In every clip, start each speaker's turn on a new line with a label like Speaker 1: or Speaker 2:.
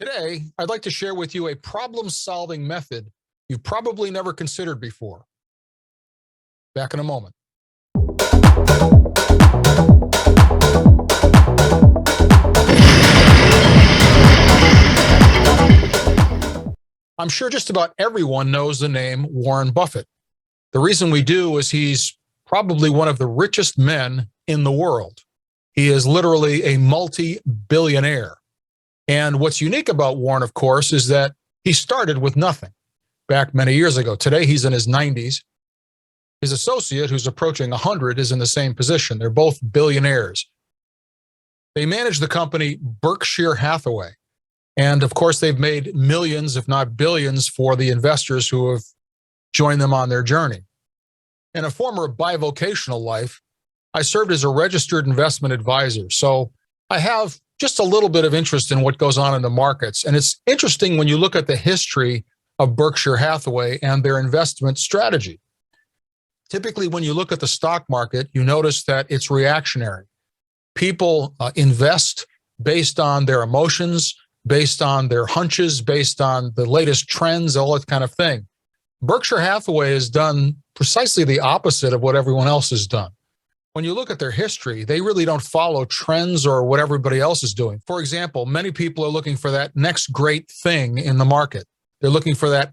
Speaker 1: Today, I'd like to share with you a problem-solving method you've probably never considered before. Back in a moment. I'm sure just about everyone knows the name Warren Buffett. The reason we do is he's probably one of the richest men in the world. He is literally a multi-billionaire. And what's unique about Warren, of course, is that he started with nothing back many years ago. Today, he's in his 90s. His associate, who's approaching 100, is in the same position. They're both billionaires. They manage the company Berkshire Hathaway. And of course, they've made millions, if not billions, for the investors who have joined them on their journey. In a former bivocational life, I served as a registered investment advisor. So I have just a little bit of interest in what goes on in the markets. And it's interesting when you look at the history of Berkshire Hathaway and their investment strategy. Typically, when you look at the stock market, you notice that it's reactionary. People invest based on their emotions, based on their hunches, based on the latest trends, all that kind of thing. Berkshire Hathaway has done precisely the opposite of what everyone else has done. When you look at their history, they really don't follow trends or what everybody else is doing. For example, many people are looking for that next great thing in the market. They're looking for that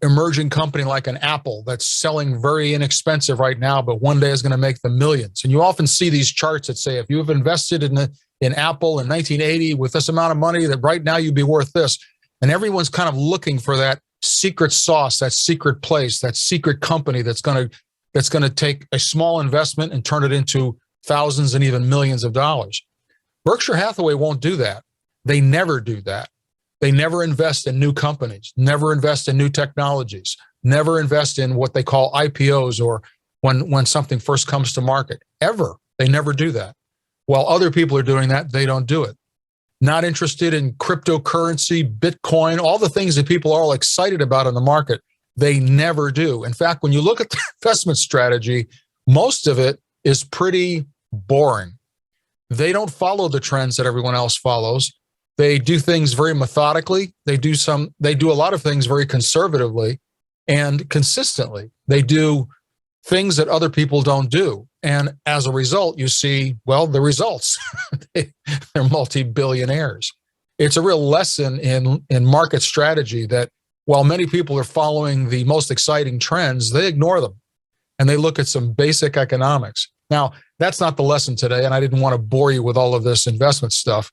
Speaker 1: emerging company like an Apple that's selling very inexpensive right now, but one day is going to make them millions. And you often see these charts that say, if you've invested in Apple in 1980 with this amount of money, that right now you'd be worth this. And everyone's kind of looking for that secret sauce, that secret place, that secret company that's going to take a small investment and turn it into thousands and even millions of dollars. Berkshire Hathaway won't do that. They never do that. They never invest in new companies, never invest in new technologies, never invest in what they call IPOs or when something first comes to market. Ever. They never do that. While other people are doing that, they don't do it. Not interested in cryptocurrency, Bitcoin, all the things that people are all excited about in the market. They never do. In fact, when you look at the investment strategy, most of it is pretty boring. They don't follow the trends that everyone else follows. They do things very methodically. They do a lot of things very conservatively and consistently. They do things that other people don't do. And as a result, you see, well, the results. They're multi-billionaires. It's a real lesson in market strategy that while many people are following the most exciting trends, they ignore them and they look at some basic economics. Now, that's not the lesson today, and I didn't want to bore you with all of this investment stuff,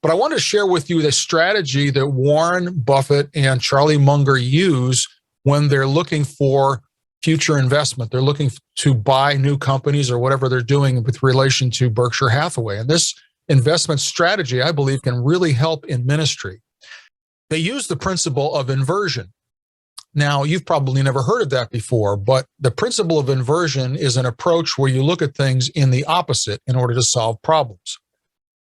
Speaker 1: but I want to share with you the strategy that Warren Buffett and Charlie Munger use when they're looking for future investment. They're looking to buy new companies or whatever they're doing with relation to Berkshire Hathaway. And this investment strategy, I believe, can really help in ministry. They use the principle of inversion. Now, you've probably never heard of that before, but the principle of inversion is an approach where you look at things in the opposite in order to solve problems.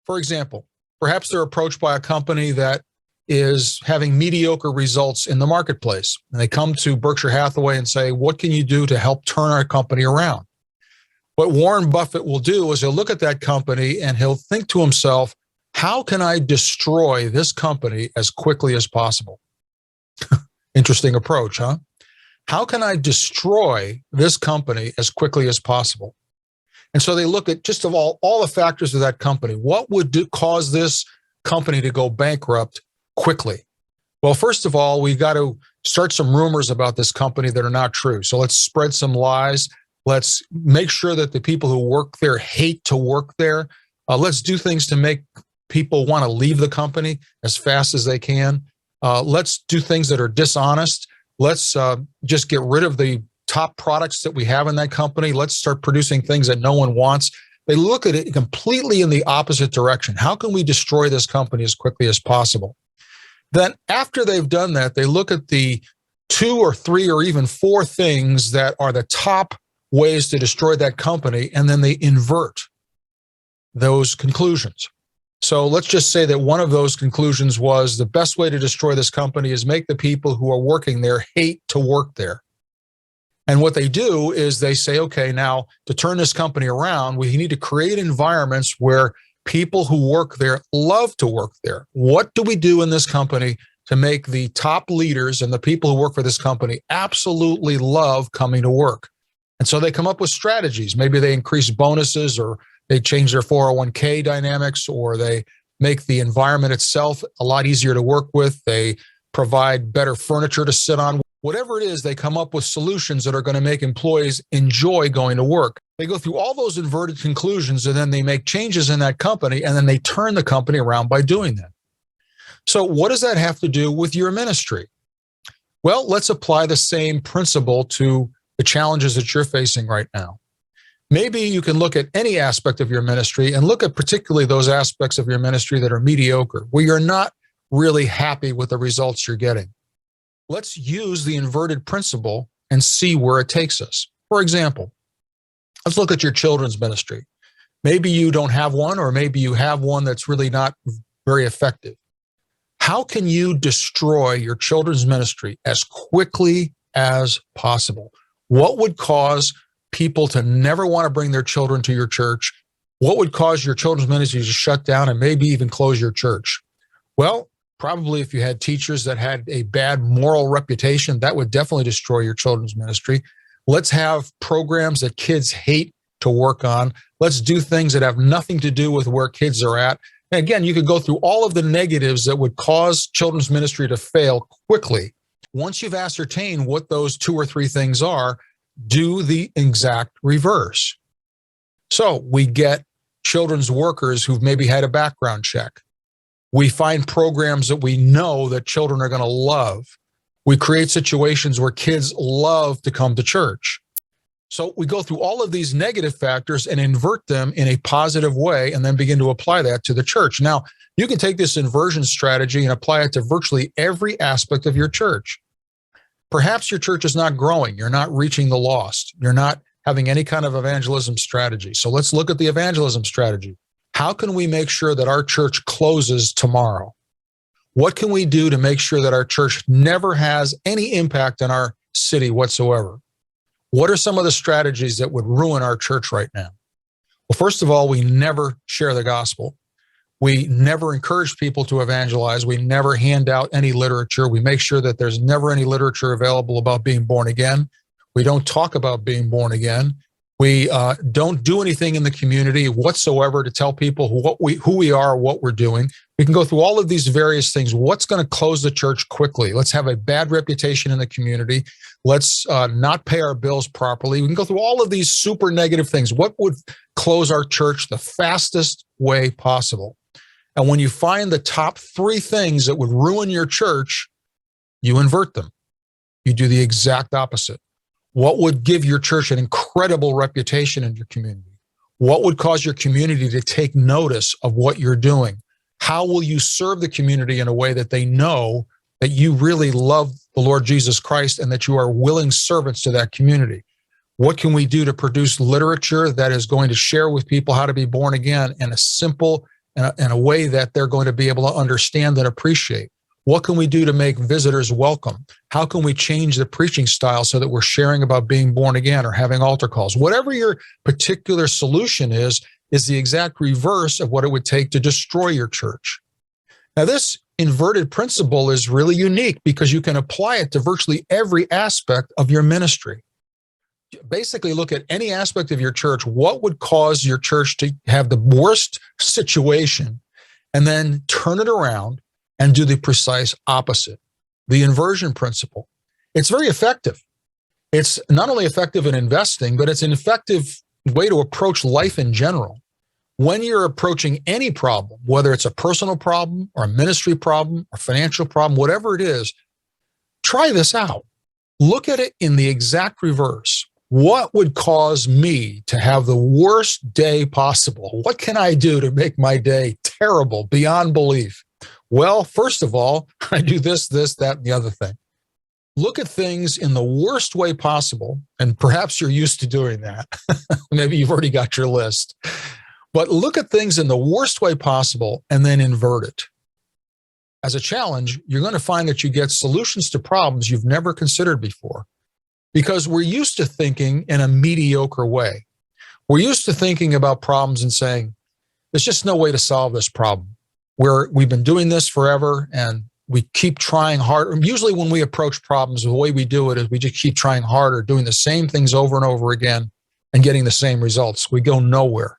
Speaker 1: For example, perhaps they're approached by a company that is having mediocre results in the marketplace. And they come to Berkshire Hathaway and say, what can you do to help turn our company around? What Warren Buffett will do is he'll look at that company and he'll think to himself, how can I destroy this company as quickly as possible? Interesting approach, huh? How can I destroy this company as quickly as possible? And so they look at just of all the factors of that company. What would cause this company to go bankrupt quickly? Well, first of all, we've got to start some rumors about this company that are not true. So let's spread some lies. Let's make sure that the people who work there hate to work there. Let's do things to make people want to leave the company as fast as they can. Let's do things that are dishonest. Let's just get rid of the top products that we have in that company. Let's start producing things that no one wants. They look at it completely in the opposite direction. How can we destroy this company as quickly as possible? Then after they've done that, they look at the 2 or 3 or even 4 things that are the top ways to destroy that company, and then they invert those conclusions. So let's just say that one of those conclusions was the best way to destroy this company is make the people who are working there hate to work there. And what they do is they say, okay, now to turn this company around, we need to create environments where People who work there love to work there. What do we do in this company to make the top leaders and the people who work for this company absolutely love coming to work? And so they come up with strategies. Maybe they increase bonuses, or they change their 401k dynamics, or they make the environment itself a lot easier to work with. They provide better furniture to sit on. Whatever it is, they come up with solutions that are going to make employees enjoy going to work. They go through all those inverted conclusions, and then they make changes in that company, and then they turn the company around by doing that. So what does that have to do with your ministry? Well, let's apply the same principle to the challenges that you're facing right now. Maybe you can look at any aspect of your ministry and look at particularly those aspects of your ministry that are mediocre, where you're not really happy with the results you're getting. Let's use the inverted principle and see where it takes us. For example, let's look at your children's ministry. Maybe you don't have one, or maybe you have one that's really not very effective. How can you destroy your children's ministry as quickly as possible? What would cause people to never want to bring their children to your church? What would cause your children's ministry to shut down and maybe even close your church? Well, probably if you had teachers that had a bad moral reputation, that would definitely destroy your children's ministry. Let's have programs that kids hate to work on. Let's do things that have nothing to do with where kids are at. And again, you could go through all of the negatives that would cause children's ministry to fail quickly. Once you've ascertained what those 2 or 3 things are, do the exact reverse. So we get children's workers who've maybe had a background check. We find programs that we know that children are going to love. We create situations where kids love to come to church. So we go through all of these negative factors and invert them in a positive way, and then begin to apply that to the church. Now, you can take this inversion strategy and apply it to virtually every aspect of your church. Perhaps your church is not growing. You're not reaching the lost. You're not having any kind of evangelism strategy. So let's look at the evangelism strategy. How can we make sure that our church closes tomorrow? What can we do to make sure that our church never has any impact on our city whatsoever? What are some of the strategies that would ruin our church right now? Well, first of all, we never share the gospel. We never encourage people to evangelize. We never hand out any literature. We make sure that there's never any literature available about being born again. We don't talk about being born again. We don't do anything in the community whatsoever to tell people who we are, what we're doing. We can go through all of these various things. What's going to close the church quickly? Let's have a bad reputation in the community. Let's not pay our bills properly. We can go through all of these super negative things. What would close our church the fastest way possible? And when you find the top 3 things that would ruin your church, you invert them. You do the exact opposite. What would give your church an incredible reputation in your community? What would cause your community to take notice of what you're doing? How will you serve the community in a way that they know that you really love the Lord Jesus Christ and that you are willing servants to that community? What can we do to produce literature that is going to share with people how to be born again in a simple, in a way that they're going to be able to understand and appreciate? What can we do to make visitors welcome? How can we change the preaching style so that we're sharing about being born again or having altar calls? Whatever your particular solution is the exact reverse of what it would take to destroy your church. Now, this inverted principle is really unique because you can apply it to virtually every aspect of your ministry. Basically, look at any aspect of your church. What would cause your church to have the worst situation, and then turn it around and do the precise opposite, the inversion principle. It's very effective. It's not only effective in investing, but it's an effective way to approach life in general. When you're approaching any problem, whether it's a personal problem or a ministry problem or financial problem, whatever it is, try this out. Look at it in the exact reverse. What would cause me to have the worst day possible? What can I do to make my day terrible beyond belief? Well, first of all, I do this, that, and the other thing. Look at things in the worst way possible, and perhaps you're used to doing that. Maybe you've already got your list. But look at things in the worst way possible and then invert it. As a challenge, you're going to find that you get solutions to problems you've never considered before, because we're used to thinking in a mediocre way. We're used to thinking about problems and saying, there's just no way to solve this problem. We've been doing this forever, and we keep trying harder. Usually when we approach problems, the way we do it is we just keep trying harder, doing the same things over and over again and getting the same results. We go nowhere.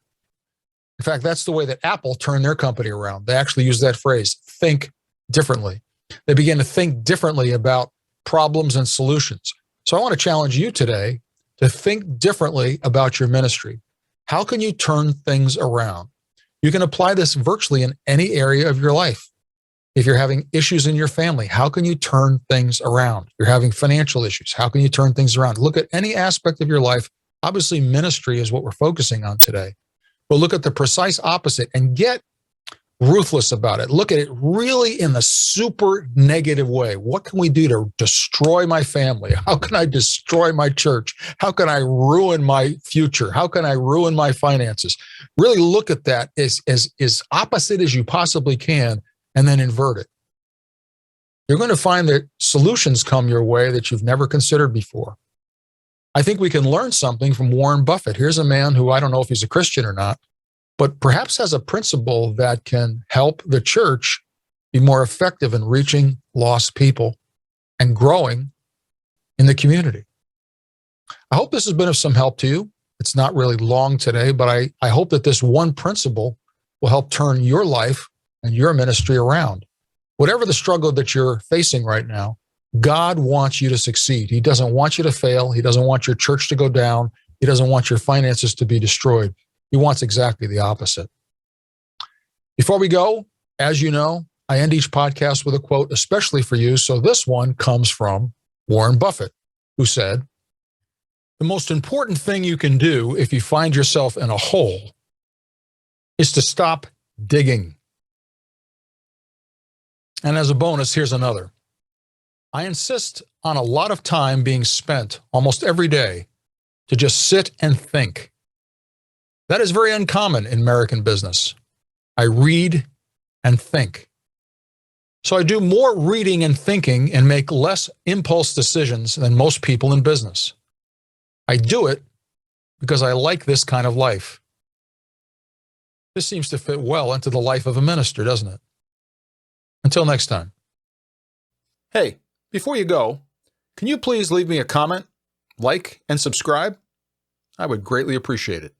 Speaker 1: In fact, that's the way that Apple turned their company around. They actually use that phrase, think differently. They began to think differently about problems and solutions. So I want to challenge you today to think differently about your ministry. How can you turn things around? You can apply this virtually in any area of your life. If you're having issues in your family, how can you turn things around? You're having financial issues. How can you turn things around? Look at any aspect of your life. Obviously, ministry is what we're focusing on today. But look at the precise opposite and get ruthless about it. Look at it really in the super negative way. What can we do to destroy my family? How can I destroy my church? How can I ruin my future? How can I ruin my finances? Really look at that as opposite as you possibly can, and then invert it. You're going to find that solutions come your way that you've never considered before. I think we can learn something from Warren Buffett. Here's a man who I don't know if he's a Christian or not, but perhaps has a principle that can help the church be more effective in reaching lost people and growing in the community. I hope this has been of some help to you. It's not really long today, but I hope that this one principle will help turn your life and your ministry around. Whatever the struggle that you're facing right now, God wants you to succeed. He doesn't want you to fail. He doesn't want your church to go down. He doesn't want your finances to be destroyed. He wants exactly the opposite. Before we go, as you know, I end each podcast with a quote, especially for you. So this one comes from Warren Buffett, who said, "The most important thing you can do if you find yourself in a hole is to stop digging." And as a bonus, here's another. I insist on a lot of time being spent almost every day to just sit and think. That is very uncommon in American business. I read and think. So I do more reading and thinking and make less impulse decisions than most people in business. I do it because I like this kind of life. This seems to fit well into the life of a minister, doesn't it? Until next time. Hey, before you go, can you please leave me a comment, like, and subscribe? I would greatly appreciate it.